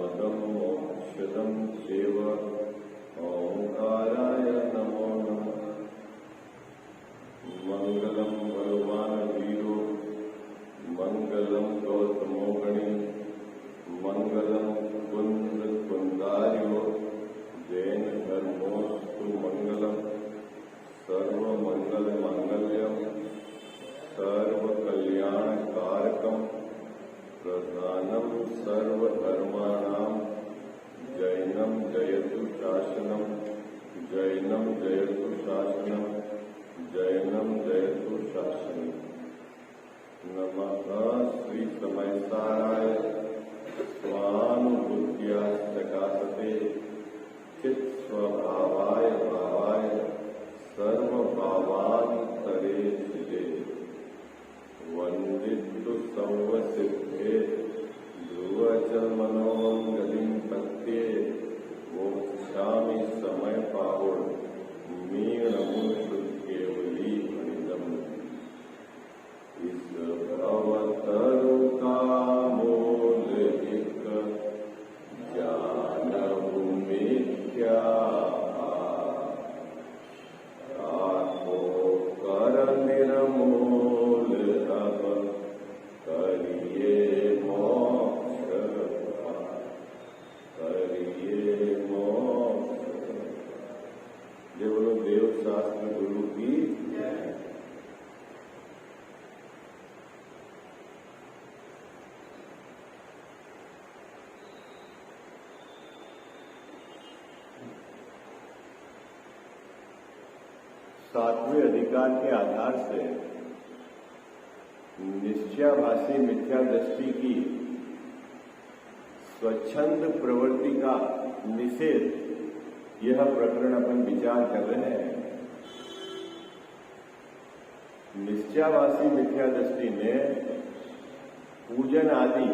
पदं मोक्षदं चैव ओंकाराय नमो नमः। मंगलम बलवान वीरो मंगलम गौतमो गणी मंगलम कुंद कुंदार्यो जैन धर्मोस्तु मंगलम सर्वमंगल मांगल्यम सर्वकल्याणकारकम प्रधानम सर्वधर्माणां जैनम जयतु शासनम जैनम जयतु शासनम जैनम जयतु शासनम। नमः श्री समयसाराय स्वानुभूत्या प्रकाशते चित् स्वभावाय भावाय सर्वभावान्तरे सिद्धे वंदितु सर्वसिद्धे ध्रुवच मनोमंगलिं पत्ये मोक्षामि समय पाहुण मीणमुषु केवली मणिदम। इस भवतरु कामोलिक ज्ञानहु मिथ्या आत्मो कर निर्मूल अब करिए मोक्ष करिए मोक्ष। जय बोलो देव शास्त्र गुरु की। सातवें अधिकार के आधार से निश्चयाभासी मिथ्या दृष्टि की स्वच्छंद प्रवृत्ति का निषेध, यह प्रकरण अपन विचार कर रहे हैं। निश्चयाभासी मिथ्या दृष्टि में पूजन आदि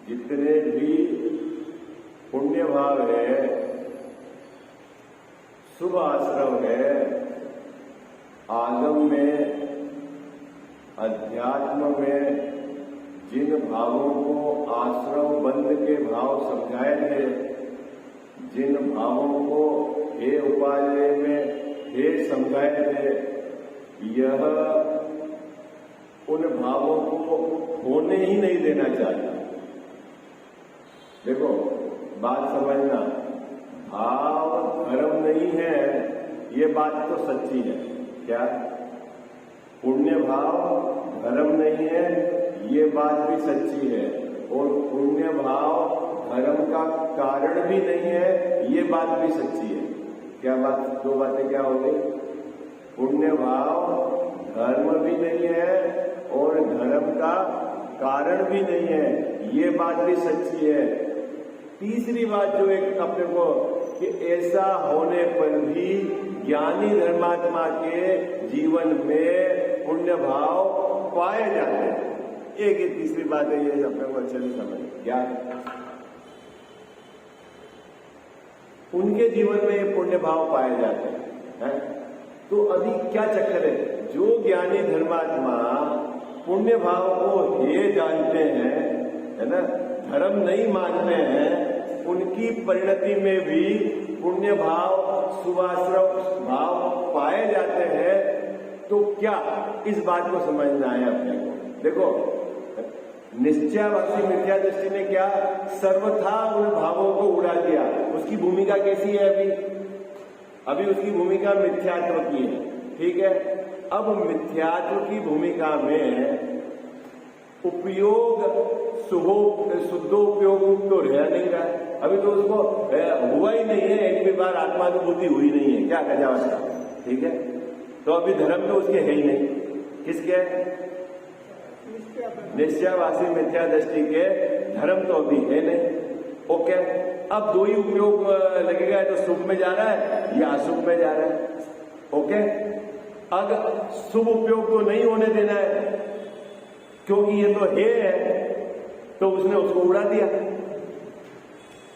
जितने भी पुण्य भाव है, शुभ आश्रम है, आगम में अध्यात्म में जिन भावों को आश्रम बंद के भाव समझाए थे, जिन भावों को हे उपाय में हे समझाए थे, यह उन भावों को होने ही नहीं देना चाहिए। देखो बात समझना, भाव धर्म नहीं है, ये बात तो सच्ची है। क्या पुण्य भाव धर्म नहीं है, ये बात भी सच्ची है। और पुण्य भाव धर्म का कारण भी नहीं है, ये बात भी सच्ची है। क्या बात, दो बातें क्या हो गई? पुण्य भाव धर्म भी नहीं है और धर्म का कारण भी नहीं है, ये बात भी सच्ची है। तीसरी बात जो एक अपने को कि ऐसा होने पर भी ज्ञानी धर्मात्मा के जीवन में पुण्य भाव पाए जाते हैं। एक ही तीसरी बात है, ये अपने को अच्छे से समझ ज्ञान, उनके जीवन में ये पुण्य भाव पाए जाते हैं। तो अभी क्या चक्कर है? जो ज्ञानी धर्मात्मा पुण्य भाव को हे जानते हैं, है ना, धर्म नहीं मानते हैं, उनकी परिणति में भी पुण्य भाव शुभाश्रम भाव पाए जाते हैं। तो क्या इस बात को समझना है अपने को? देखो निश्चयाभासी मिथ्या दृष्टि ने क्या सर्वथा उन भावों को उड़ा दिया। उसकी भूमिका कैसी है? अभी उसकी भूमिका मिथ्यात्व की है, ठीक है। अब मिथ्यात्व की भूमिका में उपयोग शुद्धोपयोग तो रह नहीं रहा है, अभी तो उसको हुआ ही नहीं है, एक भी बार आत्मानुभूति हुई नहीं है। क्या कहा जाए, ठीक है। तो अभी धर्म तो उसके है ही नहीं। किसके? निश्चयाभासी मिथ्या दृष्टि के धर्म तो अभी है नहीं। ओके, अब दो ही उपयोग लगेगा, तो शुभ में जा रहा है या अशुभ में जा रहा है। ओके, अगर शुभ उपयोग तो नहीं होने देना है, क्योंकि ये तो है, तो उसने उसको उड़ा दिया,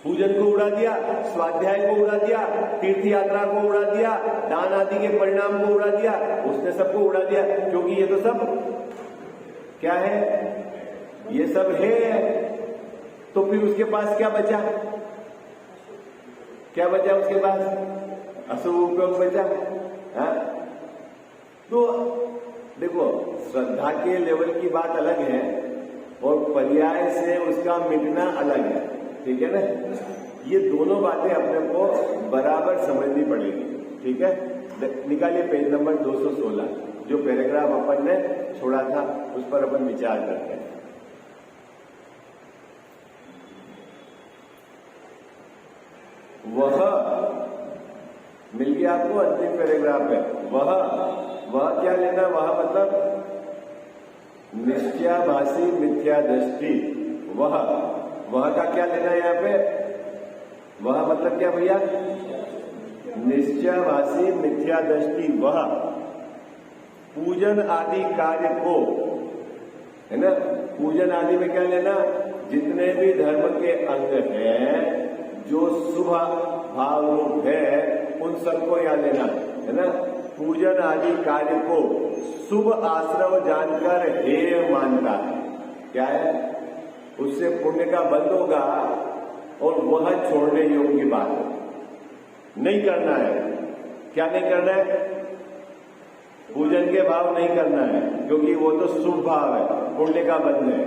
पूजन को उड़ा दिया, स्वाध्याय को उड़ा दिया, तीर्थ यात्रा को उड़ा दिया, दान आदि के परिणाम को उड़ा दिया, उसने सबको उड़ा दिया। क्योंकि ये तो सब क्या है, ये सब है। तो फिर उसके पास क्या बचा? क्या बचा उसके पास? अशुभ उपयोग बचा। हाँ? तो देखो, श्रद्धा के लेवल की बात अलग है और पर्याय से उसका मिटना अलग है, ठीक है ना? ये दोनों बातें अपने को बराबर समझनी पड़ेगी, ठीक है? निकालिए पेज नंबर 216, जो पैराग्राफ अपन ने छोड़ा था उस पर अपन विचार करते हैं। वह मिल गया आपको, अंतिम पैराग्राफ है। वह क्या लेना? वह मतलब निश्चयाभासी मिथ्या दृष्टि। वह का क्या लेना है यहाँ पे? वह मतलब क्या भैया? निश्चयाभासी मिथ्या दृष्टि। वह पूजन आदि कार्य को, है ना? पूजन आदि में क्या लेना? जितने भी धर्म के अंग हैं जो शुभ भाव रूप है उन सबको यहाँ लेना, है ना? पूजन आदि कार्य को शुभ आश्रव जानकर हेय मानता है। क्या है? उससे पुण्य का बंद होगा और वह छोड़ने योग्य बात है, नहीं करना है। क्या नहीं करना है? पूजन के भाव नहीं करना है, क्योंकि वो तो शुभ भाव है, पुण्य का बंध है।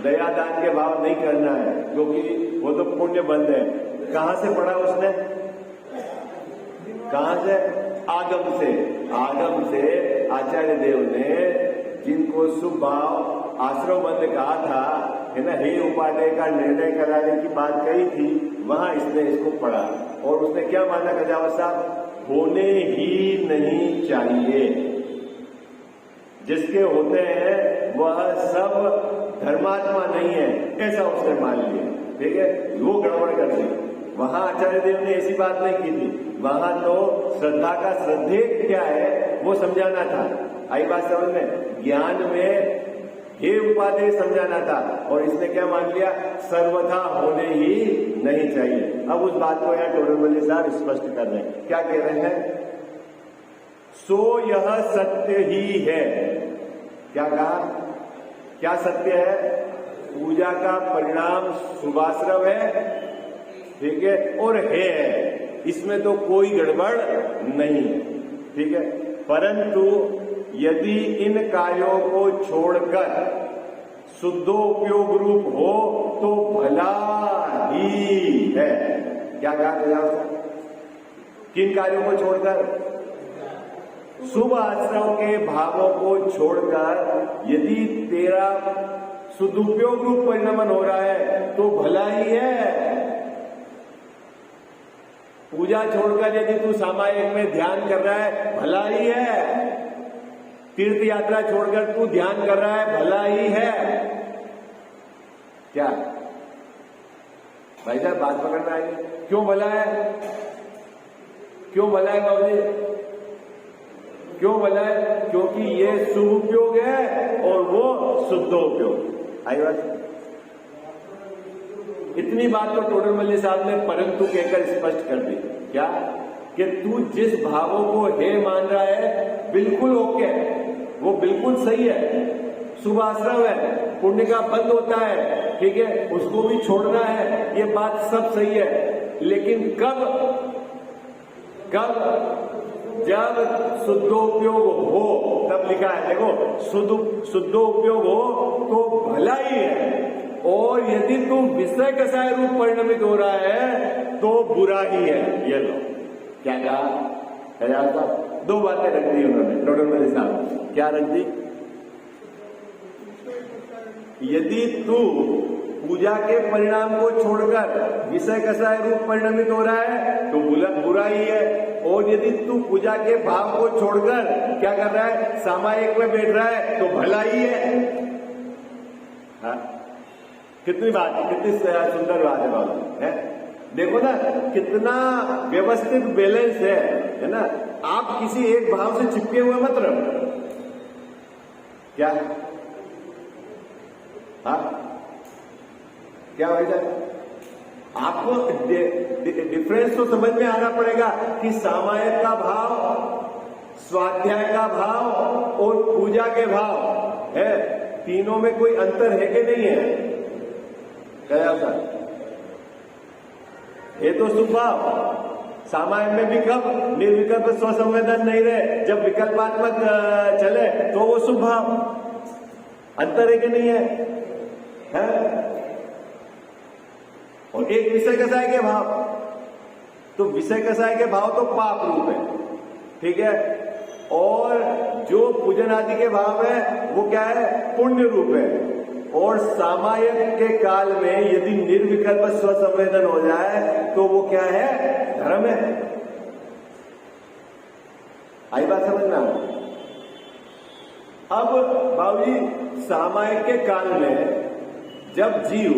दया दान के भाव नहीं करना है, क्योंकि वो तो पुण्य बंध है। कहां से पढ़ा उसने? कहां से? आगम से। आगम से आचार्य देव ने जिनको शुभ भाव आश्रव बंध कहा था, है ना, हे उपादेय का निर्णय कराने की बात कही थी, वहां इसने इसको पढ़ा और उसने क्या माना कजावत साहब? होने ही नहीं चाहिए। जिसके होते हैं वह सब धर्मात्मा नहीं है, ऐसा उसने मान लिया, ठीक है? वो गड़बड़ कर दी। वहां आचार्य देव ने ऐसी बात नहीं की थी, वहां तो श्रद्धा का श्रद्धेय क्या है वो समझाना था। आई बात समझ में? ज्ञान में हे उपादेय समझाना था और इसने क्या मान लिया? सर्वथा होने ही नहीं चाहिए। अब उस बात को यहाँ टोडरमल्ली साहब स्पष्ट कर रहे हैं। क्या कह रहे हैं? सो यह सत्य ही है। क्या कहा? क्या सत्य है? पूजा का परिणाम शुभाश्रव है, ठीक है, और है, इसमें तो कोई गड़बड़ नहीं है, ठीक है। परंतु यदि इन कार्यों को छोड़कर शुद्धोपयोग रूप हो तो भला ही है। क्या कहा? किन कार्यों को छोड़कर? शुभ आश्रम के भावों को छोड़कर यदि तेरा सदुपयोग रूप परिणमन हो रहा है तो भला ही है। पूजा छोड़कर यदि तू सामायिक में ध्यान कर रहा है, भला ही है। तीर्थ यात्रा छोड़कर तू ध्यान कर रहा है, भला ही है। क्या भाई साहब बात पकड़ना है? क्यों भला है? क्यों भला है बाबूजी? क्यों भला है? क्योंकि ये शुभ उपयोग है और वो शुद्धोपयोग। आई बात? इतनी बात तो टोडरमल्ली साहब ने परंतु कहकर स्पष्ट कर दी। क्या? कि तू जिस भावों को हे मान रहा है बिल्कुल ओके, वो बिल्कुल सही है, शुभ आश्रम है, पुण्य का बंद होता है, ठीक है, उसको भी छोड़ना है, ये बात सब सही है। लेकिन कब? जब शुद्धोपयोग हो, तब लिखा है, देखो, शुद्धोपयोग हो तो भला ही है, और यदि तू विषय कसाय रूप परिणमित हो रहा है तो बुरा ही है। ये लो, क्या कहा? दो बातें रख दी उन्होंने टोडरमल्ली साहब। क्या रख दी? यदि तू पूजा के परिणाम को छोड़कर विषय कसाय रूप परिणमित हो रहा है तो बुरा ही है, और यदि तू पूजा के भाव को छोड़कर क्या कर रहा है? सामायिक में बैठ रहा है तो भला ही है। हाँ? कितनी बात है, कितनी सुंदर बात है बाबू, है? देखो ना कितना व्यवस्थित बैलेंस है ना? आप किसी एक भाव से चिपके हुए मत रहो। क्या? हाँ? क्या भाई साहब? आपको डिफरेंस तो समझ में आना पड़ेगा कि सामायिक का भाव, स्वाध्याय का भाव और पूजा के भाव है, तीनों में कोई अंतर है कि नहीं है? क्या था? ये तो शुभ भाव। सामान्य में भी कब निर्विकल्प स्वसंवेदन नहीं रहे, जब विकल्पात्मक चले तो वो शुभ भाव। अंतर है कि नहीं है? और एक विषय कसाय के भाव, तो विषय कसाय के भाव तो पाप रूप है, ठीक है। और जो पूजन आदि के भाव है वो क्या है? पुण्य रूप है। और सामायिक के काल में यदि निर्विकल्प स्वसंवेदन हो जाए तो वो क्या है? धर्म है। आई बात समझ में? अब बाबूजी, सामायिक के काल में जब जीव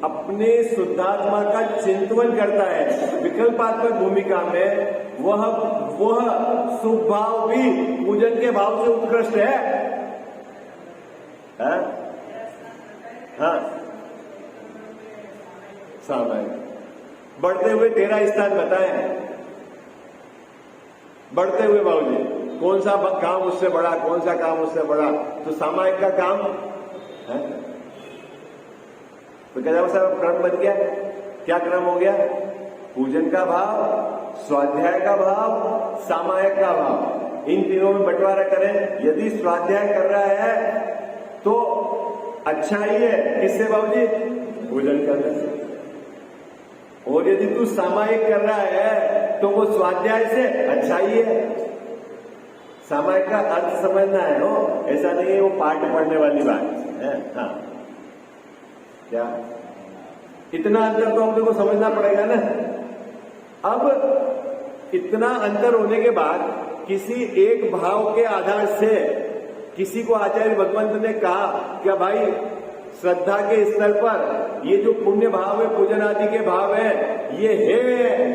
अपने शुद्धात्मा का चिंतन करता है विकल्पात्मक भूमिका में, वह शुभ भाव भी पूजन के भाव से उत्कृष्ट है। हाँ, सामायिक बढ़ते हुए 13 स्थान बताएं। बढ़ते हुए बाबूजी, कौन सा काम उससे बड़ा, कौन सा काम उससे बड़ा? तो सामायिक का काम है। तो क्या साहब क्रम बन गया? क्या क्रम हो गया? पूजन का भाव, स्वाध्याय का भाव, सामायिक का भाव। इन तीनों में बंटवारा करें। यदि स्वाध्याय कर रहा है तो अच्छा ही है, किससे बाबूजी? पूजन करने से। और यदि तू सामायिक कर रहा है तो वो स्वाध्याय से अच्छा ही है। सामायिक का अर्थ समझना है, हो ऐसा नहीं है वो पाठ पढ़ने वाली बात है। हाँ, क्या इतना अंतर तो हम लोग को समझना पड़ेगा ना। अब इतना अंतर होने के बाद किसी एक भाव के आधार से किसी को आचार्य भगवंत ने कहा क्या भाई, श्रद्धा के स्तर पर ये जो पुण्य भाव है, पूजन आदि के भाव है, ये है,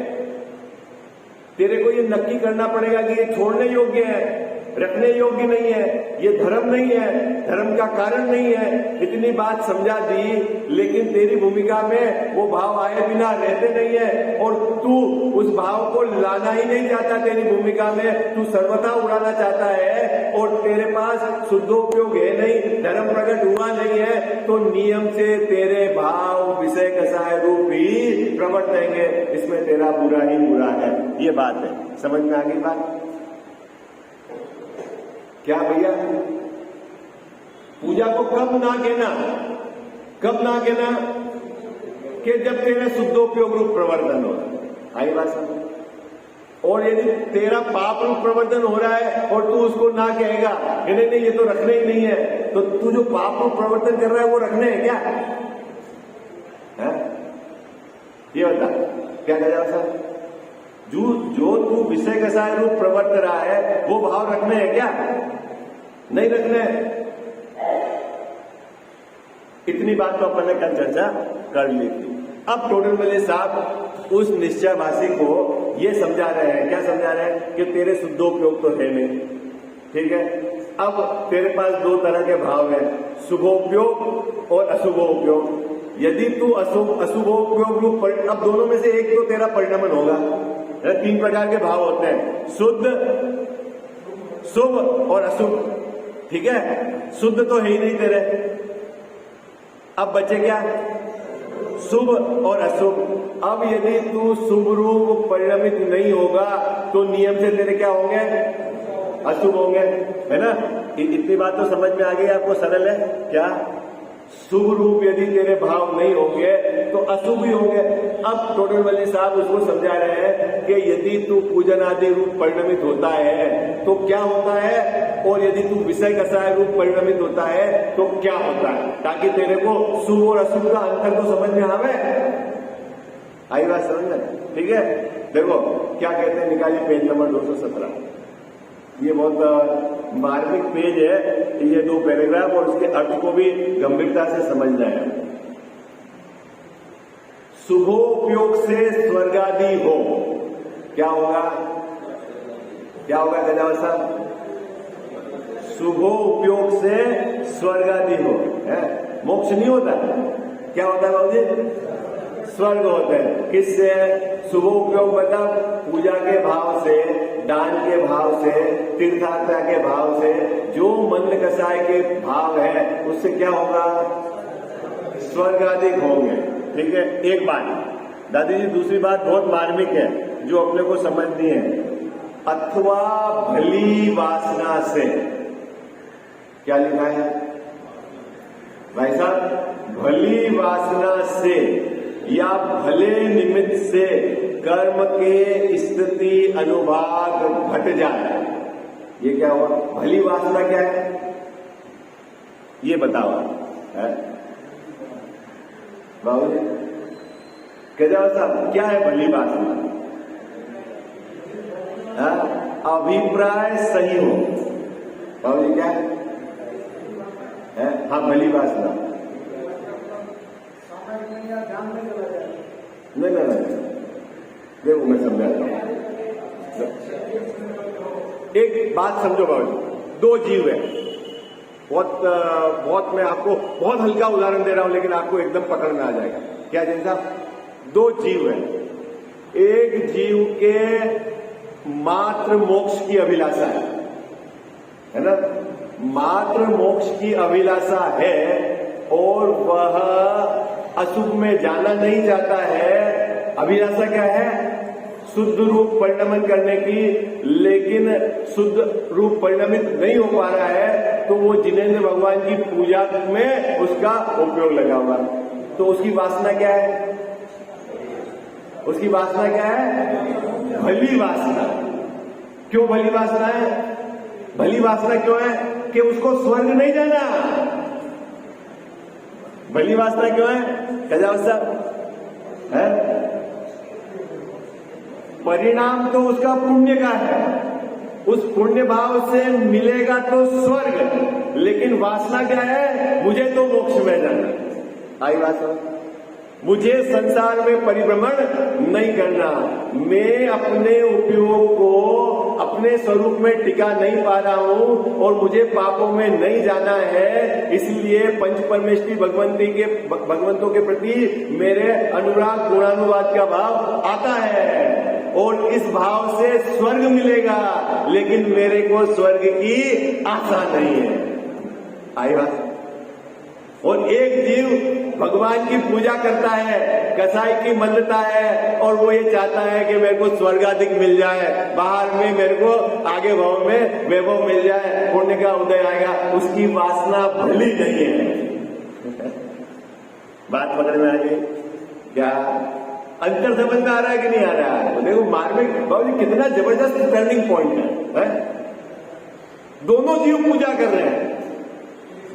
तेरे को ये नक्की करना पड़ेगा कि ये छोड़ने योग्य है, रखने योग्य नहीं है, ये धर्म नहीं है, धर्म का कारण नहीं है। इतनी बात समझा दी, लेकिन तेरी भूमिका में वो भाव आए बिना रहते नहीं है और तू उस भाव को लाना ही नहीं चाहता। तेरी भूमिका में तू सर्वथा उड़ाना चाहता है और तेरे पास शुद्धोपयोग है नहीं, धर्म प्रकट हुआ नहीं है, तो नियम से तेरे भाव विषय कसाय रूप ही प्रवर्तेंगे। इसमें तेरा बुरा ही बुरा है। ये बात है, समझ में आ गई बात? क्या भैया, पूजा को कब ना कहना? कब ना कहना? कि जब तेरा शुद्धोपयोग रूप प्रवर्तन हो। आई बात समझ? और यदि तेरा पाप रूप प्रवर्तन हो रहा है और तू उसको ना कहेगा नहीं नहीं ये तो रखने ही नहीं है, तो तू जो पाप रूप प्रवर्तन कर रहा है वो रखने है क्या? है? ये बता क्या कह जाओ सर? जो तू विषय कसाय रूप प्रवर्त रहा है वो भाव रखने हैं क्या? नहीं रखने। इतनी बात तो अपन ने कल चर्चा कर ली थी। अब टोटल मले साहब उस निश्चयभाषी को ये समझा रहे हैं, क्या समझा रहे हैं? कि तेरे शुद्धोपयोग तो है नहीं, ठीक है। अब तेरे पास दो तरह के भाव है, शुभोपयोग और अशुभोपयोग। यदि तू अशुभोपयोग रूप, अब दोनों में से एक तो तेरा परिणमन होगा। 3 प्रकार के भाव होते हैं, शुद्ध, शुभ और अशुभ, ठीक है। शुद्ध तो है ही नहीं तेरे, अब बचे क्या? शुभ और अशुभ। अब यदि तू शुभ रूप परिणमित नहीं होगा तो नियम से तेरे क्या होंगे? अशुभ होंगे, है ना। इतनी बात तो समझ में आ गई आपको? सरल है क्या? शुभ रूप यदि तेरे भाव नहीं होंगे तो अशुभ ही होंगे। अब टोटल वाले साहब उसको समझा रहे हैं कि यदि तू पूजन आदि रूप परिणमित होता है तो क्या होता है, और यदि तू विषय कसाय रूप परिणमित होता है तो क्या होता है, ताकि तेरे को शुभ और अशुभ का अंतर तो समझ में आवे। आई बात समझ में? ठीक है। देखो क्या कहते हैं, निकालिए पेज नंबर 217। ये बहुत मार्मिक पेज है, ये 2 पैराग्राफ और उसके अर्थ को भी गंभीरता से समझना है। शुभोपयोग से स्वर्गादि हो, क्या होगा? क्या होगा गजावत साहब? शुभोपयोग से स्वर्गादि हो, है? मोक्ष नहीं होता, क्या होता है बाबूजी? स्वर्ग होते हैं। किससे? शुभोपयोग मतलब पूजा के भाव से, दान के भाव से, तीर्थयात्रा के भाव से, जो मन कसाय के भाव है उससे क्या होगा? स्वर्ग आदि होंगे, ठीक है। एक बात, दादी जी दूसरी बात बहुत मार्मिक है जो अपने को समझनी है। अथवा भली वासना से, क्या लिखा है भाई साहब? भली वासना से या भले निमित्त से कर्म के स्थिति अनुभाग घट जाए। ये क्या हुआ? भली वासना क्या है ये बताओ है बाबू जी? क्या साहब क्या है भली वासना? अभिप्राय सही हो। बाबू जी क्या है? हाँ भली वासना नहीं, देखो मैं समझाता हूं। एक बात समझो बाबू जी, दो जीव है। बहुत मैं आपको बहुत हल्का उदाहरण दे रहा हूं लेकिन आपको एकदम पकड़ में आ जाएगा। क्या जैसा? दो जीव है। एक जीव के मात्र मोक्ष की अभिलाषा है ना? मात्र मोक्ष की अभिलाषा है और वह अशुभ में जाना नहीं चाहता है। अभिलाषा क्या है? शुद्ध रूप परिणमन करने की, लेकिन शुद्ध रूप परिणमित नहीं हो पा रहा है तो वो जिनेंद्र भगवान की पूजा में उसका उपयोग लगा हुआ। तो उसकी वासना क्या है? उसकी वासना क्या है? भली वासना। क्यों भली वासना है? भली वासना क्यों है? कि उसको स्वर्ग नहीं जाना। भली वासना क्यों है? कजावत साहब है? परिणाम तो उसका पुण्य का है, उस पुण्य भाव से मिलेगा तो स्वर्ग, लेकिन वासना क्या है? मुझे तो मोक्ष में जाना। आई बात समझ? मुझे संसार में परिभ्रमण नहीं करना, मैं अपने उपयोग को अपने स्वरूप में टिका नहीं पा रहा हूं और मुझे पापों में नहीं जाना है। इसलिए पंच परमेष्टि भगवंतों के प्रति मेरे अनुराग गुणानुवाद का भाव आता है और इस भाव से स्वर्ग मिलेगा, लेकिन मेरे को स्वर्ग की आशा नहीं है। आई बात? और एक जीव भगवान की पूजा करता है, कसाई की मनता है और वो ये चाहता है कि मेरे को स्वर्गाधिक मिल जाए, बाहर में मेरे को आगे भाव में वैभव मिल जाए, पुण्य का उदय आएगा। उसकी वासना भली नहीं है। बात पकड़ में आ गई क्या? अंतर समझ में आ रहा है कि नहीं आ रहा है? तो देखो मार्मिक बाबू कितना जबरदस्त टर्निंग पॉइंट है? दोनों जीव पूजा कर रहे हैं,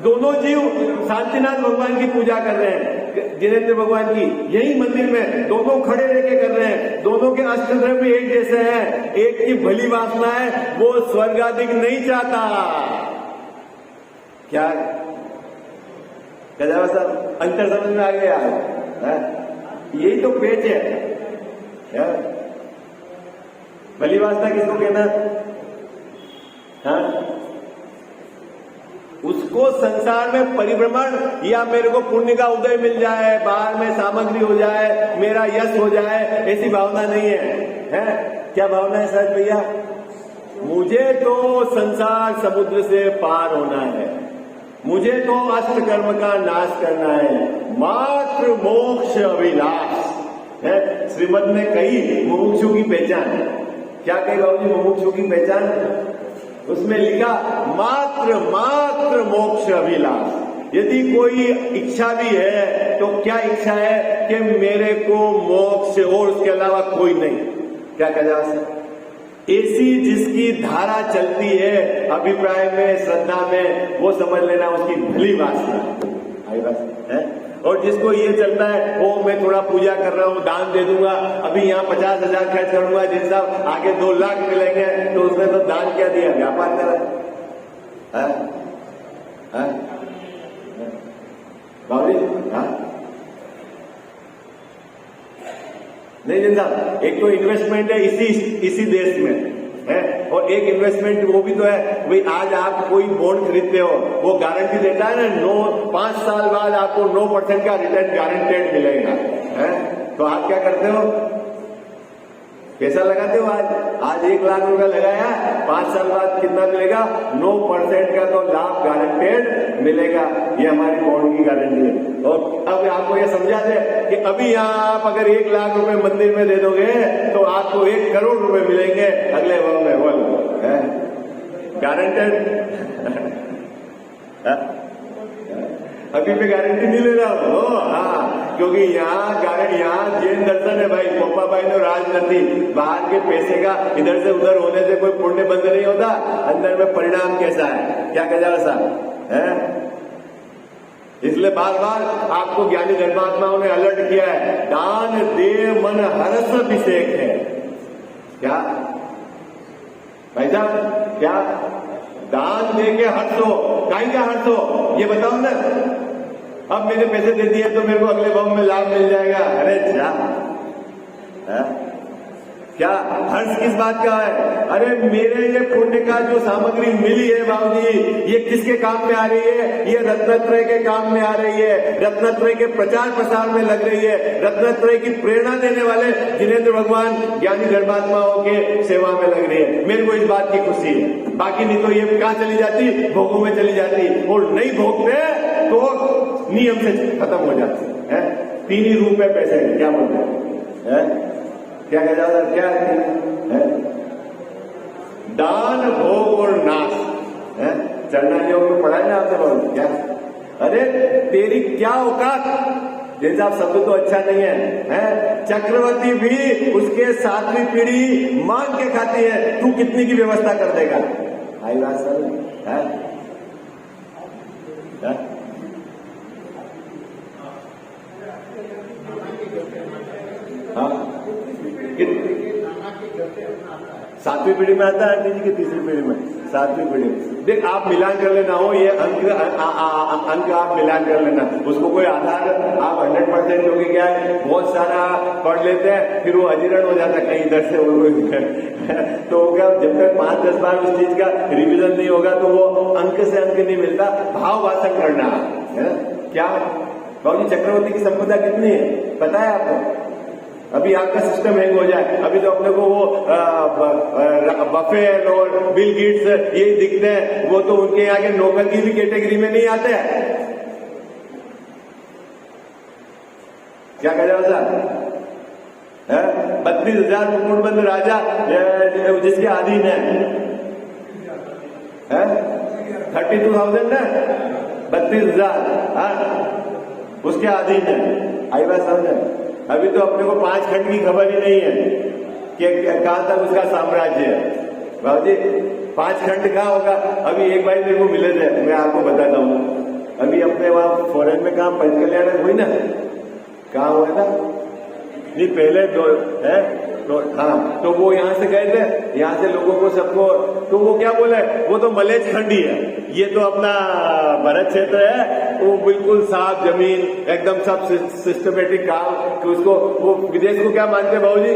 दोनों जीव शांतिनाथ भगवान की पूजा कर रहे हैं, जिनेंद्र भगवान की, यही मंदिर में दोनों खड़े रह के कर रहे हैं। दोनों के अष्टद्रव्य एक जैसे हैं। एक की भली वासना है, वो स्वर्गाधिक नहीं चाहता। क्या कह साहब? अंतर समझ में आ गया? यही तो पेच है। भली वासना किसको कहना? हाँ? उसको संसार में परिभ्रमण या मेरे को पुण्य का उदय मिल जाए, बाहर में सामग्री हो जाए, मेरा यश हो जाए, ऐसी भावना नहीं है। क्या भावना है सर भैया? मुझे तो संसार समुद्र से पार होना है, मुझे तो अष्ट कर्म का नाश करना है, मात्र मोक्ष अभिलाष है। श्रीमद ने कही मुमुक्षु की पहचान। क्या कही बाबू जी मुमुक्षु की पहचान? उसमें लिखा मात्र मोक्ष अभिलाष। यदि कोई इच्छा भी है तो क्या इच्छा है? कि मेरे को मोक्ष और उसके अलावा कोई नहीं। क्या कहा जा सकता? ऐसी जिसकी धारा चलती है अभिप्राय में, श्रद्धा में, वो समझ लेना उसकी भली वासना। आई बात है? और जिसको ये चलता है वो मैं थोड़ा पूजा कर रहा हूँ, दान दे दूंगा, अभी यहाँ 50,000 खर्च करूंगा, जिन साहब आगे 2 लाख मिलेंगे, तो उसने तो दान क्या दिया? व्यापार करा। बाबू नहीं जिन साहब, एक तो इन्वेस्टमेंट है इसी देश में है, और एक इन्वेस्टमेंट वो भी तो है भाई। आज आप कोई बॉन्ड खरीदते हो, वो गारंटी देता है ना 5 साल बाद आपको 9% का रिटर्न गारंटेड मिलेगा है। तो आप क्या करते हो? कैसा लगाते हो? आज 1 लाख रुपया लगाया, 5 साल बाद कितना मिलेगा? 9% का तो लाभ गारंटेड मिलेगा। ये हमारी बॉन्ड की गारंटी है। और अब आपको ये समझा दे कि अभी यहाँ आप अगर 1 लाख रुपए मंदिर में दे दोगे तो आपको 1 करोड़ रुपए मिलेंगे अगले वर्ष में। गारंटेड। अभी पे गारंटी नहीं ले रहा हूँ। हाँ, क्योंकि यहाँ जैन दर्शन है भाई, पोपा भाई ने राजनीति, बाहर के पैसे का इधर से उधर होने से कोई पुण्य बंद नहीं होता। अंदर में परिणाम कैसा है, क्या कह साहब है? इसलिए बार बार आपको ज्ञानी धर्मात्माओं ने अलर्ट किया है, दान दे मन हर्ष अभिषेक है। क्या भाई साहब, क्या दान दे के हर्ष हो? काहे का हर्ष हो ये बताओ ना। अब मैंने पैसे दे दिए तो मेरे को अगले भाव में लाभ मिल जाएगा। अरे क्या हर्ष किस बात का है? अरे मेरे ये पुण्य का जो सामग्री मिली है बाबूजी, ये किसके काम में आ रही है? ये रत्नत्रय के काम में आ रही है, रत्नत्रय के प्रचार प्रसार में लग रही है, रत्नत्रय की प्रेरणा देने वाले जिनेंद्र भगवान ज्ञानी धर्मात्माओं के सेवा में लग रही है। मेरे को इस बात की खुशी है। बाकी नहीं तो ये कहां चली जाती? भोगों में चली जाती, और नहीं भोगते तो नियम से खत्म हो जाती है। 3 ही रूप में पैसे क्या बोलते हैं? क्या कह जाता? क्या है? दान भोग और नाश है। चरना योग में पढ़ा है ना आपने? बोल क्या? अरे तेरी क्या औकात? जैसे आप शब्द तो अच्छा नहीं है? चक्रवर्ती भी उसके 7वीं पीढ़ी मांग के खाती है, तू कितनी की व्यवस्था कर देगा? आई बात सर है? हाँ, 7वीं पीढ़ी में आता है जी की 3री पीढ़ी में? 7वीं पीढ़ी में। देख आप मिलान कर लेना हो, ये अंक आप मिलान कर लेना, उसको कोई आधार आप 100% जो कि क्या है बहुत सारा पढ़ लेते हैं, फिर वो अजीर्ण हो जाता है कहीं इधर से वो तो क्या जब तक 5-10 बार उस चीज का रिविजन नहीं होगा तो वो अंक से अंक नहीं मिलता। भाव वाचक करना है। क्या बाबूजी चक्रवर्ती की संपदा कितनी है पता है आपको? अभी आपका सिस्टम हैंग हो जाए, अभी तो अपने को वो बफेट और बिल गेट्स यही दिखते हैं, वो तो उनके यहाँ के नौकर की भी कैटेगरी में नहीं आते हैं। क्या कह जाओ साहब? 32,000 मुकुटबंद राजा जिसके अधीन है 32,000 ना, 32,000 उसके अधीन है। आई बात समझे? अभी तो अपने को 5 खंड की खबर ही नहीं है कि कहां तक उसका साम्राज्य है। बाबूजी 5 खंड कहाँ होगा? अभी एक भाई मेरे को मिले थे, मैं आपको बताता हूँ। अभी अपने वहां फॉरेन में कहा पंचकल्याण हुई ना, कहाँ हुआ था? नहीं पहले तो है तो हाँ, तो वो यहाँ से गए थे, यहाँ से लोगों को सबको, तो वो क्या बोले, वो तो मलेच खंडी है, ये तो अपना भरत क्षेत्र है, वो बिल्कुल साफ जमीन, एकदम सब सिस्टमेटिक काम, कि उसको वो विदेश को क्या मानते हैं बाबूजी?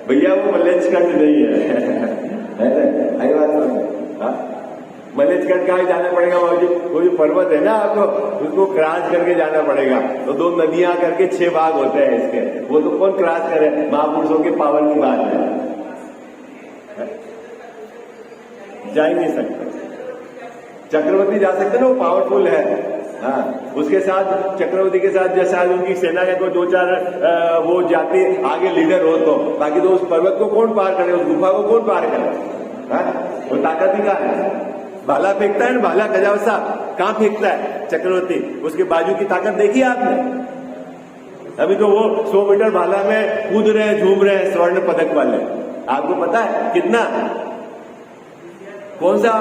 भैया वो मलेच खंड नहीं है। आई बात मलेचखंड कहाँ जाना पड़ेगा बाबूजी? वो जो पर्वत है ना आपको, उसको क्रॉस करके जाना पड़ेगा। तो 2 नदियां करके 6 भाग होते हैं इसके, वो तो कौन क्रॉस करे? महापुरुषों के पावन की बात है, जा ही नहीं सकते। चक्रवर्ती जा सकते ना, वो पावरफुल है। हाँ, उसके साथ चक्रवर्ती के साथ जैसे आज उनकी सेना के कोई 2-4 वो जाति आगे लीडर हो, तो बाकी तो उस पर्वत को कौन पार करे, उस गुफा को कौन पार करे? वो ताकत ही कहाँ है? भाला फेंकता है ना, भाला गजाव साहब कहां फेंकता है चक्रवर्ती, उसके बाजू की ताकत देखी आपने? अभी तो वो 100 मीटर भाला में कूद रहे हैं, झूम रहे हैं स्वर्ण पदक वाले। आपको पता है कितना? कौन सा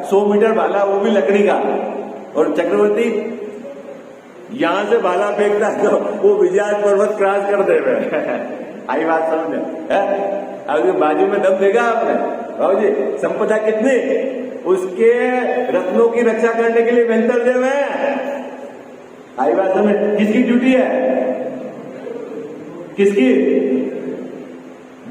100 मीटर भाला, वो भी लकड़ी का, और चक्रवर्ती यहां से भाला फेंकता है तो वो विजय पर्वत क्रॉस कर दे रहे। आई बात समझे? अभी बाजू में दम देगा आपने? बाबूजी संपदा कितनी, उसके रत्नों की रक्षा करने के लिए वेंतर देव है। आई बात समझ? किसकी ड्यूटी है? किसकी?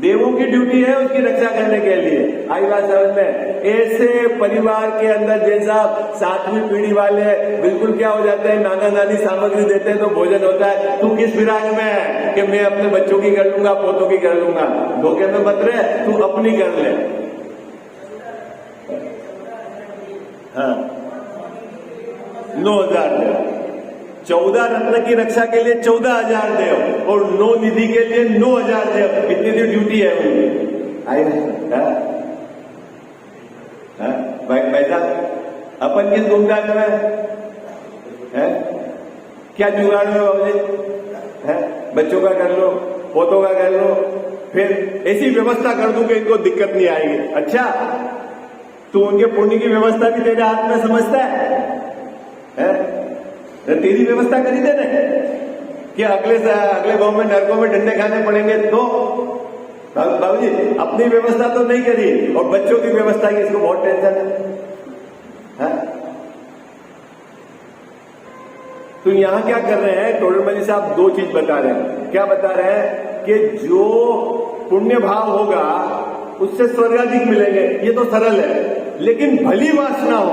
देवों की ड्यूटी है उसकी रक्षा करने के लिए। आई बात समझ में? ऐसे परिवार के अंदर जैसा 7वीं पीढ़ी वाले बिल्कुल क्या हो जाते हैं, नाना नानी सामग्री देते हैं तो भोजन होता है। तू किस विराग में है कि मैं अपने बच्चों की कर लूंगा, पोतों की कर लूंगा? धोखे में मत रहे, तू अपनी कर ले। हाँ, 9,000 दे, 14 रत्न की रक्षा के लिए 14,000 दे और 9 निधि के लिए 9,000 दे। इतनी दी ड्यूटी है उनकी। आई भाई साहब, अपन किस गुमराह में है? क्या जुगाड़ में बाबूजी है? बच्चों का कर लो, पोतों का कर लो, फिर ऐसी व्यवस्था कर दूं कि इनको दिक्कत नहीं आएगी। अच्छा, तू उनके पुण्य की व्यवस्था भी तेरे हाथ में समझता है? तेरी व्यवस्था करी देने कि अगले गांव में नरकों में डंडे खाने पड़ेंगे तो? बाबूजी अपनी व्यवस्था तो नहीं करी और बच्चों की व्यवस्था की इसको बहुत टेंशन है। तो यहां क्या कर रहे हैं टोडरमल साहब? 2 चीज बता रहे हैं। क्या बता रहे हैं कि जो पुण्य भाव होगा उससे स्वर्गाधिक मिलेंगे, ये तो सरल है। लेकिन भली वासना हो,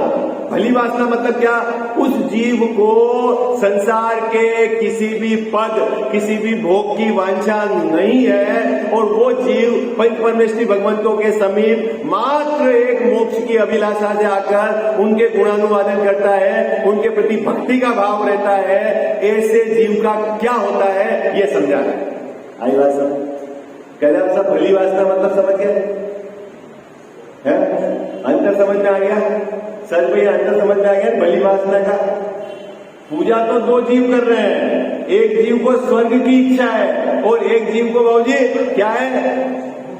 भली वासना मतलब क्या? उस जीव को संसार के किसी भी पद, किसी भी भोग की वांछा नहीं है और वो जीव पंच परमेष्ठी भगवंतों के समीप मात्र एक मोक्ष की अभिलाषा से आकर उनके गुणानुवादन करता है, उनके प्रति भक्ति का भाव रहता है। ऐसे जीव का क्या होता है ये समझा है। आई बात समझ? कहते आप सब भली वासना मतलब समझ गए? अंतर समझ में आ गया? सर भैया अंतर समझ में आ गया भली वासना का? पूजा तो 2 जीव कर रहे हैं। एक जीव को स्वर्ग की इच्छा है और एक जीव को बाबूजी क्या है?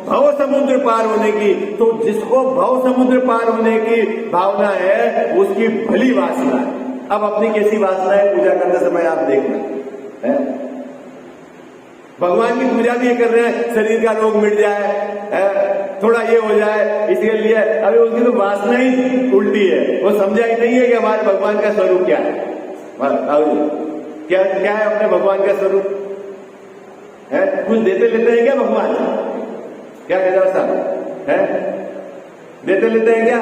भव समुद्र पार होने की। तो जिसको भव समुद्र पार होने की भावना है उसकी भली वासना है। अब अपनी कैसी वासना है पूजा करते समय आप देखना है। भगवान की पूजा भी ये कर रहे हैं, शरीर का रोग मिट जाए, थोड़ा ये हो जाए, इसके लिए अभी उसकी तो वासना ही उल्टी है। वो समझा ही नहीं है कि हमारे भगवान का स्वरूप क्या है। क्या क्या है अपने भगवान का स्वरूप है? कुछ देते लेते हैं क्या भगवान? क्या कहते हो साहब? है देते लेते हैं क्या?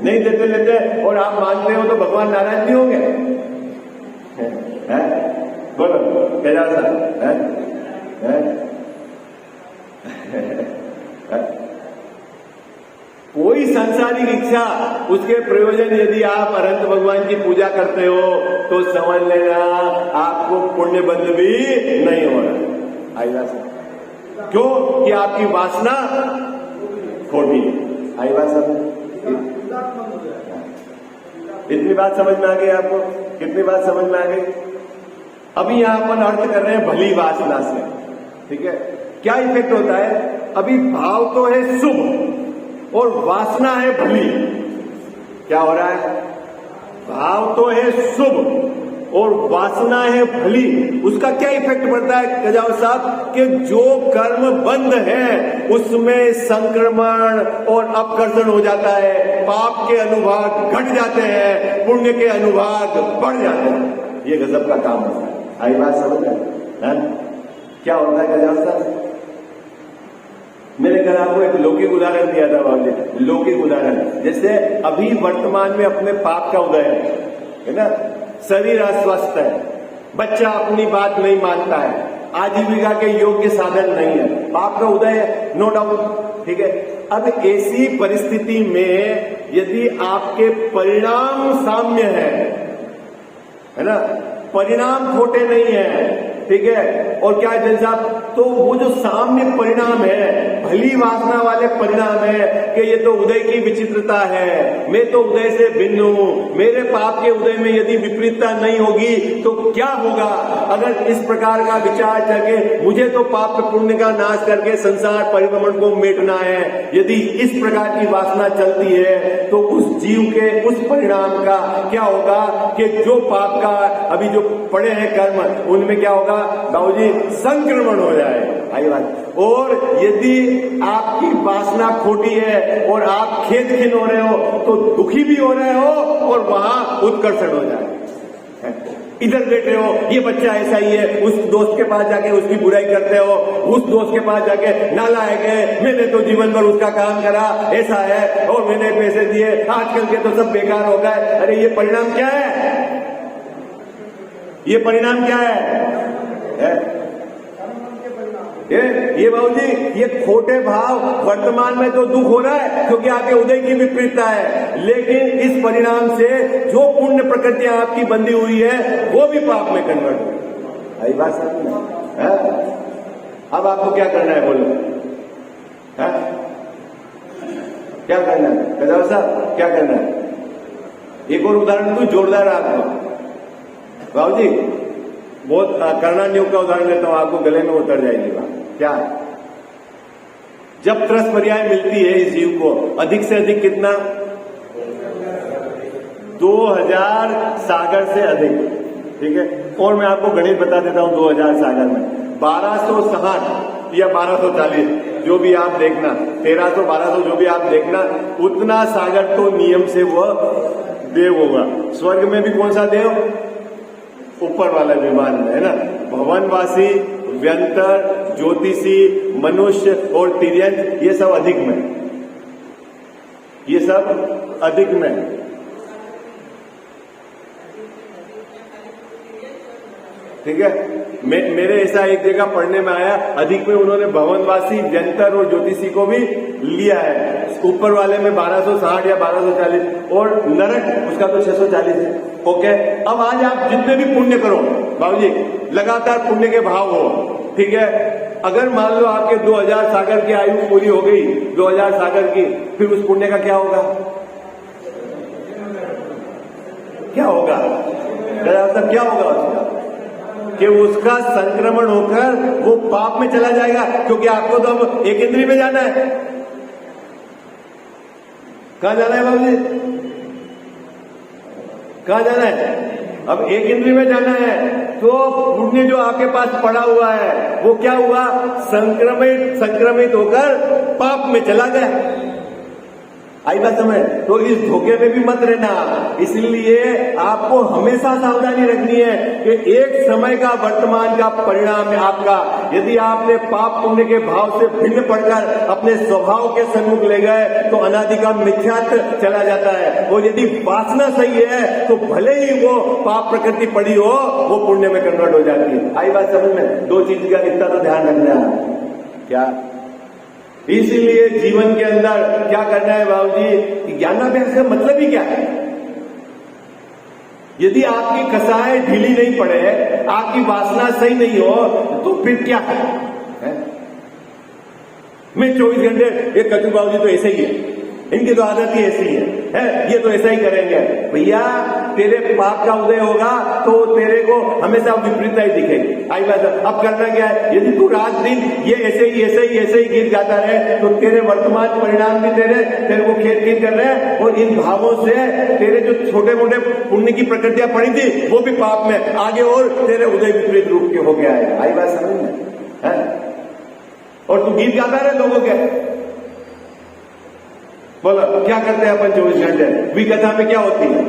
नहीं देते लेते। और आप मानते हो तो भगवान नारायण नहीं होंगे? बोलो कहते साहब? कोई सांसारिक इच्छा, उसके प्रयोजन यदि आप अनंत भगवान की पूजा करते हो तो समझ लेना आपको पुण्य बंध भी नहीं हो रहा। आई बात? क्यों? कि आपकी वासना खोटी। आई बात समझ? इतनी बात समझ में आ गई आपको? कितनी बात समझ में आ गई? अभी यहां अपन अर्थ कर रहे हैं भली वासना से। ठीक है, क्या इफेक्ट होता है? अभी भाव तो है शुभ और वासना है भली। क्या हो रहा है? भाव तो है शुभ और वासना है भली। उसका क्या इफेक्ट पड़ता है गजाव साहब? कि जो कर्म बंद है उसमें संक्रमण और अपकर्षण हो जाता है, पाप के अनुभाग घट जाते हैं, पुण्य के अनुभाग बढ़ जाते हैं। ये गजब का काम होता है। आई बात समझ में? क्या होता है गजाव साहब? मैंने कल आपको एक लौकिक उदाहरण दिया था बाबूजी। लौकिक उदाहरण जैसे अभी वर्तमान में अपने पाप का उदय है ना, शरीर अस्वस्थ है, बच्चा अपनी बात नहीं मानता है, आजीविका के योग्य साधन नहीं है, पाप का उदय है, नो डाउट। ठीक है, अब ऐसी परिस्थिति में यदि आपके परिणाम साम्य है ना, परिणाम खोटे नहीं है, ठीक है, और क्या है साहब? तो वो जो साम्य परिणाम है, भली वासना वाले परिणाम है कि ये तो उदय की विचित्रता है, मैं तो उदय से भिन्न हूं, मेरे पाप के उदय में यदि विपरीतता नहीं होगी तो क्या होगा? अगर इस प्रकार का विचार करके मुझे तो पाप पुण्य का नाश करके संसार परिभ्रमण को मेटना है, यदि इस प्रकार की वासना चलती है तो उस जीव के उस परिणाम का क्या होगा? कि जो पाप का अभी जो पड़े हैं कर्म, उनमें क्या होगा बाबूजी? संक्रमण हो जाए। आई बात। और यदि आपकी वासना खोटी है और आप खेद खिन हो रहे हो तो दुखी भी हो रहे हो और वहां उत्कर्षण हो जाए। इधर बैठे हो, ये बच्चा ऐसा ही है, उस दोस्त के पास जाके उसकी बुराई करते हो, उस दोस्त के पास जाके नालायक है, मैंने तो जीवन भर उसका काम करा, ऐसा है, और मैंने पैसे दिए, आजकल के तो सब बेकार हो गए। अरे ये परिणाम क्या है? ये परिणाम क्या है? ये बाबूजी, ये खोटे भाव वर्तमान में तो दुख हो रहा है क्योंकि आपके उदय की विपरीतता है, लेकिन इस परिणाम से जो पुण्य प्रकृतियां आपकी बंधी हुई है वो भी पाप में कन्वर्ट हो। आई बात समझ में? अब आपको क्या करना है बोलो? है? क्या करना है कदार साहब, क्या करना है? एक और उदाहरण तो जोरदार आपको बाबूजी, बहुत कर्णान योग का उदाहरण देता हूं, आपको गले में उतर जाएगी बात। क्या? जब त्रस पर्याय मिलती है इस जीव को, अधिक से अधिक कितना? 2000 सागर से अधिक, ठीक है। और मैं आपको गणित बता देता हूं, 2000 सागर में 1260 या 1240 जो भी आप देखना, 1300 1200 जो भी आप देखना, उतना सागर तो नियम से वह देव होगा। स्वर्ग में भी कौन सा देव? ऊपर वाला विमान है ना, भवनवासी, व्यंतर, ज्योतिषी, मनुष्य और तिर्यंत, ये सब अधिक में, ये सब अधिक में। ठीक है, मेरे ऐसा एक जगह पढ़ने में आया, अधिक में उन्होंने भवनवासी, व्यंतर और ज्योतिषी को भी लिया है। ऊपर वाले में 1260 या 1240 और नरक उसका तो 640 है। ओके, अब आज आप जितने भी पुण्य करो बाबूजी, लगातार पुण्य के भाव हो, ठीक है। अगर मान लो आपके 2000 सागर की आयु पूरी हो गई, 2000 सागर की, फिर उस पुण्य का क्या होगा? क्या होगा? क्या होगा उसका? कि उसका संक्रमण होकर वो पाप में चला जाएगा, क्योंकि आपको तो अब एक इंद्रिय में जाना है। कहां जाना है बाबूजी? कहां जाना है? अब एक इंद्रिय में जाना है, तो पुण्य जो आपके पास पड़ा हुआ है वो क्या हुआ? संक्रमित होकर पाप में चला गया। आई बात समझ? तो इस धोखे में भी मत रहना। इसलिए आपको हमेशा सावधानी रखनी है कि एक समय का वर्तमान का परिणाम है आपका। यदि आपने पाप पुण्य के भाव से भिन्न पड़कर अपने स्वभाव के सन्मुख ले गए तो अनादि का मिथ्यात्व चला जाता है। और यदि वासना सही है तो भले ही वो पाप प्रकृति पड़ी हो, वो पुण्य में कन्वर्ट हो जाती है। आई बात समझ में? दो चीज का इतना तो ध्यान रखना है। क्या? इसीलिए जीवन के अंदर क्या करना है बाबूजी? ज्ञानाभ्यास का मतलब ही क्या है? यदि आपकी कसाएं ढीली नहीं पड़े, आपकी वासना सही नहीं हो, तो फिर क्या है? मैं 24 घंटे, एक कचू बाबूजी तो ऐसे ही है, इनकी तो आदत ही ऐसी है, ये तो ऐसा ही करेंगे। भैया तेरे पाप का उदय होगा तो तेरे को हमेशा विपरीतता ही दिखेगी। आई बात। अब करना क्या है? यदि तू रात दिन ये ऐसे ही गीत गाता रहे तो तेरे वर्तमान परिणाम भी तेरे को खेत कर रहे हैं, और इन भावों से तेरे जो छोटे मोटे पुण्य की प्रकृतियां पड़ी थी वो भी पाप में आगे और तेरे उदय विपरीत रूप के हो गया है। आई बात समझ में? और तू गीत गाता रहे लोगों के। बोलो क्या करते हैं अपन 24 घंटे? विकथा में क्या होती है?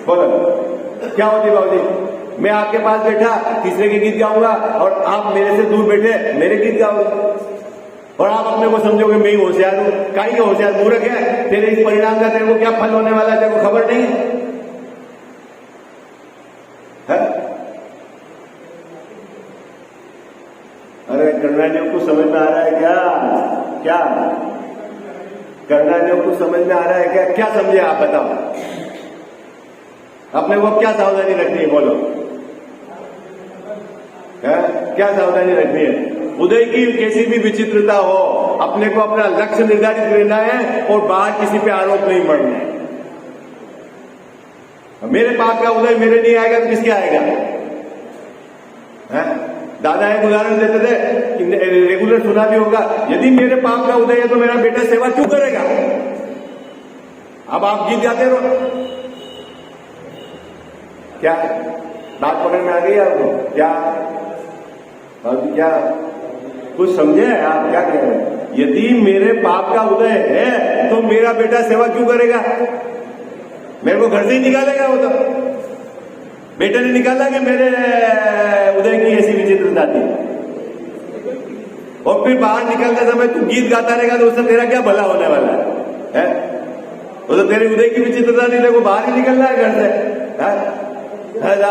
बोलो क्या होती है बाबूजी? मैं आपके पास बैठा तीसरे के गीत गाऊंगा और आप मेरे से दूर बैठे मेरे गीत गाओगे, और आप अपने को समझोगे मैं ही होशियार हूं। काई का होशियार? मूर्ख है। तेरे इस परिणाम का तेरे को क्या फल होने वाला है तेरे को खबर नहीं है? अरे कर्णानियों को समझ में आ रहा है क्या? क्या कर्णानियों को समझ में आ रहा है क्या? क्या समझे आप बताओ? अपने को क्या सावधानी रखनी है? बोलो क्या सावधानी रखनी है? उदय की कैसी भी विचित्रता हो, अपने को अपना लक्ष्य निर्धारित करना है और बाहर किसी पे आरोप नहीं बढ़ना है। मेरे पाप का उदय मेरे नहीं आएगा तो किसके आएगा? दादा एक उदाहरण देते थे, रेगुलर सुना भी होगा, यदि मेरे पाप का उदय है तो मेरा बेटा सेवा क्यों करेगा? अब आप जीत जाते रहो। क्या बात पकड़ में आ गई आपको? क्या क्या कुछ समझे आप? क्या कह रहे हैं? यदि मेरे पाप का उदय है तो मेरा बेटा सेवा क्यों करेगा? मेरे को घर से ही निकालेगा वो तो। बेटे ने निकाला कि मेरे उदय की ऐसी विचित्रता थी, और फिर बाहर निकलते समय तू गीत गाता रहेगा तो उससे तेरा क्या भला होने वाला है? वो तो तेरे उदय की विचित्रता नहीं, देखो बाहर ही निकलना है घर से।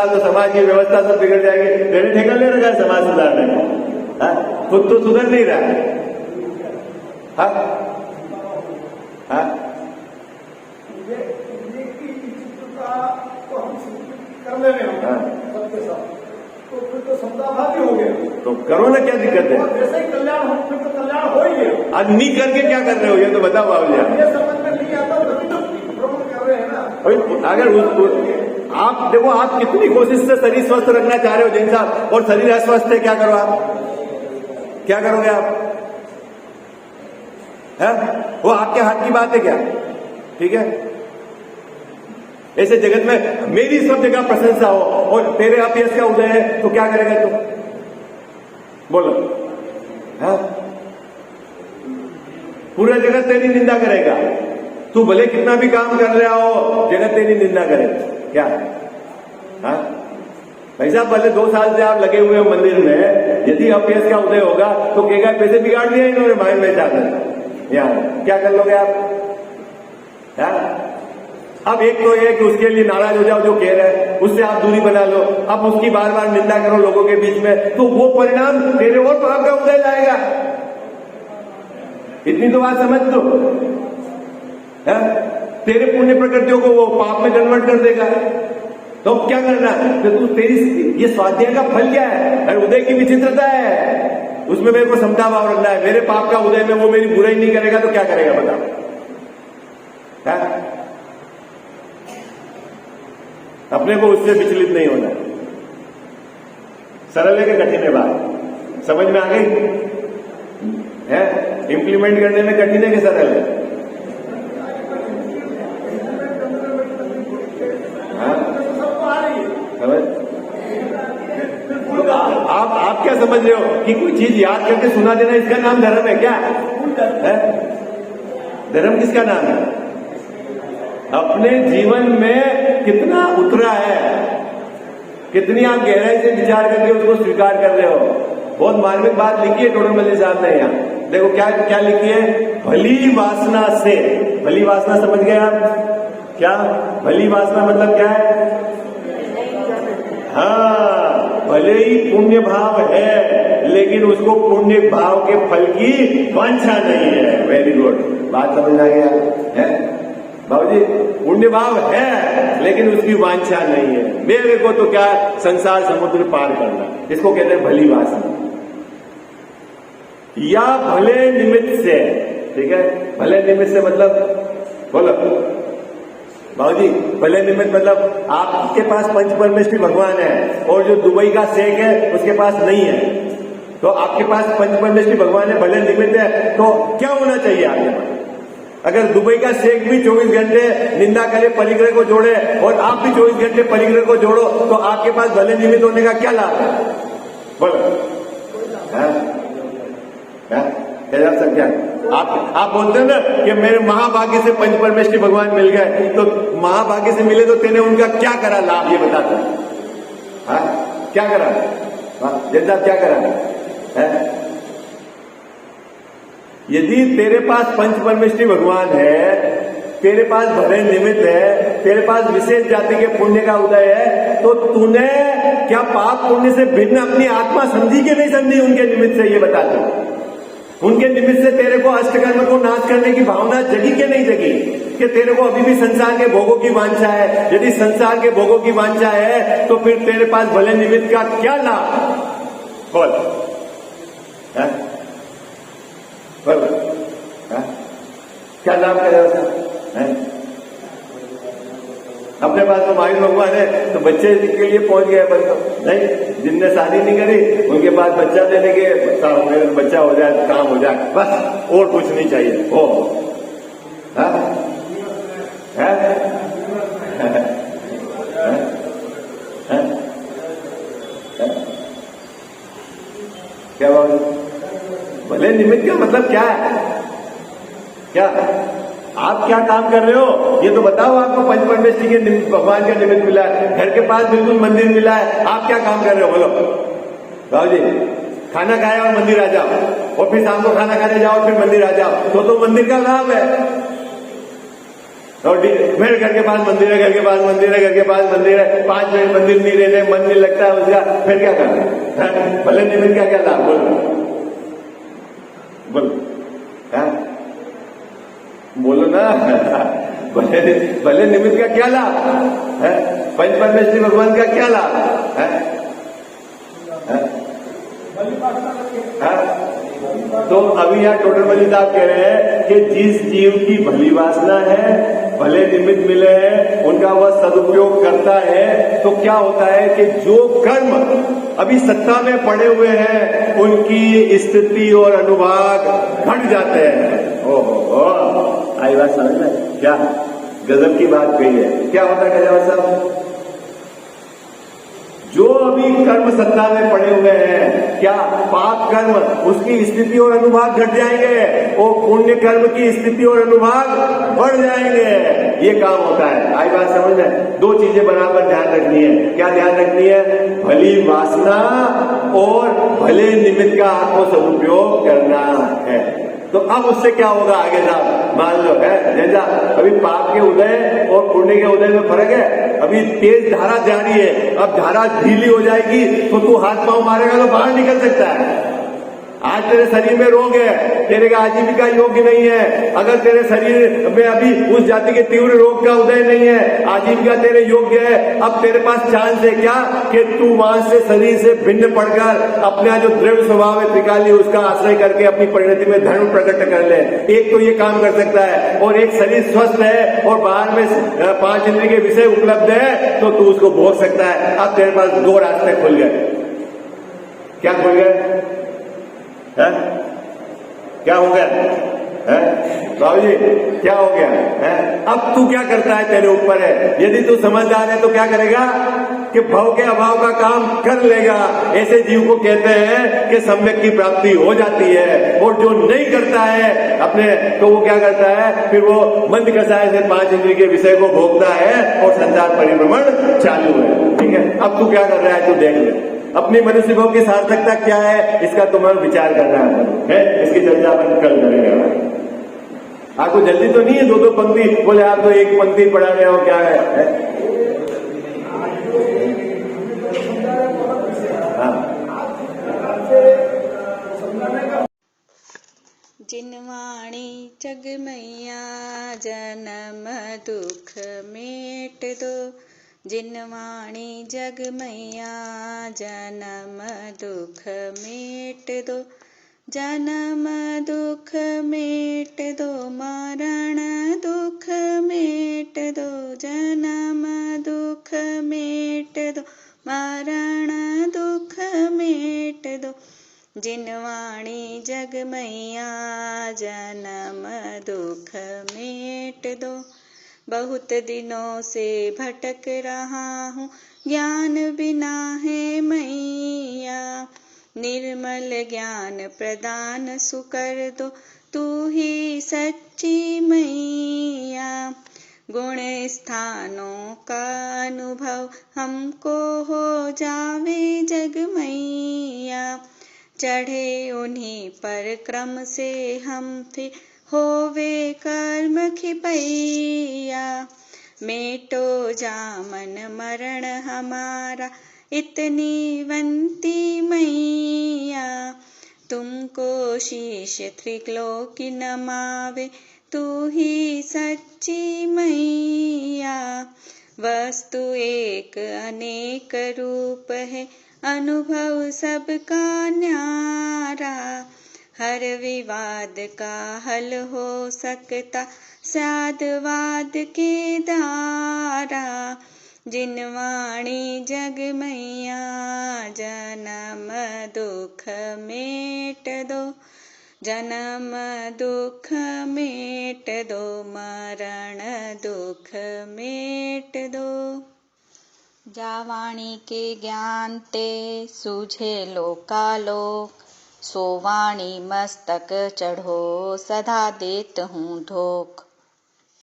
तो समाज की व्यवस्था सब बिगड़ जाएगी। तेरे ठेका ले रखा है समाज सुधारने का, खुद तो सुधर नहीं रहा है। कर ले रहे हैं सबके साथ, तो फिर तो समताभावी हो गया। तो करो ना, क्या दिक्कत है? जैसे ही कल्याण हो फिर तो कल्याण हो ही गया। आज नहीं करके क्या कर रहे हो ये तो बताओ बाबू जी। ये समझ में नहीं आता तभी तो भ्रमण कर रहे हैं ना। अगर आप देखो, आप कितनी कोशिश से शरीर स्वस्थ रखना चाह रहे हो जैन साहब, और शरीर अस्वस्थ है, क्या करो आप? क्या करोगे आप? है वो आपके हाथ की बात है क्या? ठीक है, ऐसे जगत में मेरी सब जगह प्रशंसा हो और तेरे अपयश का उदय है तो क्या करेगा तू? बोलो। हाँ, पूरा जगत तेरी निंदा करेगा। तू भले कितना भी काम कर रहा हो, जगत तेरी निंदा करेगा। क्या? हाँ भाई साहब, भले 2 साल से आप लगे हुए हो मंदिर में, यदि अपयश का उदय होगा तो कहेगा पैसे बिगाड़ दिया इन्होंने माइंड में जाकर। यहाँ क्या कर लोगे आप? हाँ? अब एक तो ये कि उसके लिए नाराज हो जाओ जो कह रहा है, उससे आप दूरी बना लो। अब उसकी बार बार निंदा करो लोगों के बीच में, तो वो परिणाम तेरे और पाप का उदय लाएगा। इतनी तो बात समझ लो। तेरे पुण्य प्रकृतियों को वो पाप में कन्वर्ट कर देगा। तो क्या करना है? तो तू तेरी ये स्वाध्याय का फल क्या है? अरे उदय की विचित्रता है, उसमें मेरे को समता भाव रखना है। मेरे पाप का उदय में वो मेरी बुराई नहीं करेगा तो क्या करेगा बताओ? अपने को उससे विचलित नहीं होना। सरल है कि कठिन है बात? समझ में आ गई है? इंप्लीमेंट करने में कठिन है कि सरल है? आप क्या समझ रहे हो कि कोई चीज याद करके सुना देना इसका नाम धर्म है क्या? है? धर्म किसका नाम है? अपने जीवन में कितना उतरा है, कितनी आप गहराई से विचार करके उसको स्वीकार कर रहे हो। बहुत मार्मिक बात लिखी है टोडरमल्ली साहब ने यहाँ। देखो क्या क्या लिखी है? भली वासना से। भली वासना समझ गए आप? क्या भली वासना मतलब क्या है? हाँ, भले ही पुण्य भाव है लेकिन उसको पुण्य भाव के फल की वांछा नहीं है। वेरी गुड, बात समझ आ गया है बाबूजी? पुण्य भाव है लेकिन उसकी वांछा नहीं है। मेरे को तो क्या संसार समुद्र पार करना, इसको कहते हैं भली वासना। या भले निमित्त से, ठीक है? भले निमित्त से मतलब बोलो बाबूजी, भले निमित्त मतलब आपके पास पंच परमेश्वरी भगवान है और जो दुबई का शेख है उसके पास नहीं है, तो आपके पास पंच परमेश्वरी भगवान है, भले निमित्त है, तो क्या होना चाहिए आपके पास? अगर दुबई का शेख भी 24 घंटे निंदा करे, परिग्रह को जोड़े, और आप भी 24 घंटे परिग्रह को जोड़ो, तो आपके पास भले निमित्त होने का क्या लाभ है? बोलो। क्या आप बोलते हैं ना कि मेरे महाभाग्य से पंच परमेश्वरी भगवान मिल गए, तो महाभाग्य से मिले तो तेने उनका क्या करा लाभ, ये बताता है? क्या करा जैसा क्या करा है? यदि तेरे पास पंच परमेश्वरी भगवान है, तेरे पास भले निमित्त है, तेरे पास विशेष जाति के पुण्य का उदय है, तो तूने क्या पाप पुण्य से भिन्न अपनी आत्मा समझी कि नहीं समझी उनके निमित्त से? ये बताते उनके निमित्त से तेरे को अष्टकर्म को नाश करने की भावना जगी कि नहीं जगी? कि तेरे को अभी भी संसार के भोगों की वांछा है? यदि संसार के भोगों की वांछा है तो फिर तेरे पास भले निमित्त का क्या लाभ? बोल बोल, क्या लाभ करेगा? अपने पास तो मायूर भगवान है तो बच्चे के लिए पहुंच गए अपन तो नहीं, जिनने शादी नहीं करी उनके पास बच्चा देने के बच्चा हो जाए, काम हो जाए, बस और कुछ नहीं चाहिए। ओ क्या बात? भले निमित्त का मतलब क्या है? क्या आप क्या काम कर रहे हो ये तो बताओ। आपको पंच परमेष्टि के भगवान का निमित्त मिला है, घर के पास बिल्कुल मंदिर मिला है, आप क्या काम कर रहे हो बोलो बाबू जी? खाना खाया और मंदिर आ जाओ, और फिर शाम को खाना खाने जाओ फिर मंदिर आ जाओ, तो मंदिर का लाभ है। और मेरे घर के पास मंदिर है, घर के पास मंदिर है, घर के पास मंदिर है, 5 मिनट मंदिर नहीं रहने, मन नहीं लगता है उसका, फिर क्या करना? भले निमित्त का क्या लाभ बोलो बोलो, बोलो ना भले निमित्त का क्या लाभ है? पंच परमेष्टि भगवान का क्या लाभ है? तो अभी यहाँ टोटल बली साहब कह रहे हैं कि जिस जीव की भली वासना है, भले निमित्त मिले हैं, उनका वह सदुपयोग करता है, तो क्या होता है कि जो कर्म अभी सत्ता में पड़े हुए हैं उनकी स्थिति और अनुभाग घट जाते हैं। ओहो, आई बात समझ में? क्या गजब की बात कही है। क्या होता है गजब साहब? जो अभी कर्म सत्ता में पड़े हुए हैं, क्या पाप कर्म, उसकी स्थिति और अनुभाग घट जाएंगे और पुण्य कर्म की स्थिति और अनुभाग बढ़ जाएंगे। ये काम होता है। आई बात समझ में? 2 चीजें बराबर ध्यान रखनी है। क्या ध्यान रखनी है? भली वासना और भले निमित्त का आपको सदुपयोग करना है। तो अब उससे क्या होगा आगे साहब? मान लो है जैसा अभी पाप के उदय और पुण्य के उदय में फर्क है। अभी तेज धारा जारी है, अब धारा ढीली हो जाएगी तो तू हाथ पांव मारेगा तो बाहर निकल सकता है। आज तेरे शरीर में रोग है, तेरे का आजीविका योग्य नहीं है। अगर तेरे शरीर में अभी उस जाति के तीव्र रोग का उदय नहीं है, आजीविका तेरे योग्य है, अब तेरे पास चांस है क्या कि तू वहां से शरीर से भिन्न पड़कर अपना जो द्रव्य स्वभाव है त्रिकाली, उसका आश्रय करके अपनी परिणति में धर्म प्रकट कर ले। एक तो ये काम कर सकता है, और एक शरीर स्वस्थ है और बाहर में 5 इंद्रिय के विषय उपलब्ध है तो तू उसको भोग सकता है। अब तेरे पास 2 रास्ते खुल गए। क्या खुल गए? है? क्या हो गया है बाबू जी? क्या हो गया है? अब तू क्या करता है तेरे ऊपर है। यदि तू समझदार है तो क्या करेगा कि भव के अभाव का काम कर लेगा। ऐसे जीव को कहते हैं कि सम्यक की प्राप्ति हो जाती है। और जो नहीं करता है अपने, तो वो क्या करता है? फिर वो मंद कसाय से 5 इंद्रिय के विषय को भोगता है और संसार परिभ्रमण चालू है। ठीक है, अब तू क्या कर रहा है तू देख ले। अपनी मनुष्य भाव की सार्थकता क्या है इसका तुम्हें विचार करना है। इसकी चर्चा अपन कल करेंगे। आपको जल्दी तो नहीं है 2-2 पंक्ति बोले आप तो एक पंक्ति पढ़ा रहे हो, क्या है? जिनवाणी जग मैया जन्म दुख मेट दो, जिनवाणी जग मैया जन्म दुख मेट दो, जन्म दुख मेट दो, मरण दुख मेट दो, जन्म दुख मेट दो, मरण दुख मेट दो, जिनवाणी जग मैया जन्म दुख मेट दो। बहुत दिनों से भटक रहा हूँ, ज्ञान बिना है मैया, निर्मल ज्ञान प्रदान सुकर दो, तू ही सच्ची मैया। गुण स्थानों का अनुभव हमको हो जावे जग मैया, चढ़े उन्हीं पर क्रम से हम थे होवे कर्म खिपैया। मेटो जामन मरण हमारा इतनी वंती मैया, तुमको शीश त्रिलोकी नमावे तू ही सच्ची मैया। वस्तु एक अनेक रूप है, अनुभव सबका न्यारा, हर विवाद का हल हो सकता साधवाद के द्वारा। जिनवाणी जग मैया जन्म दुख मेट दो, जन्म दुख मेट दो, मरण दुख मेट दो। जावाणी के ज्ञान ते सूझे लोकालोक, सो वाणी मस्तक चढ़ो सदा देत हूँ धोख।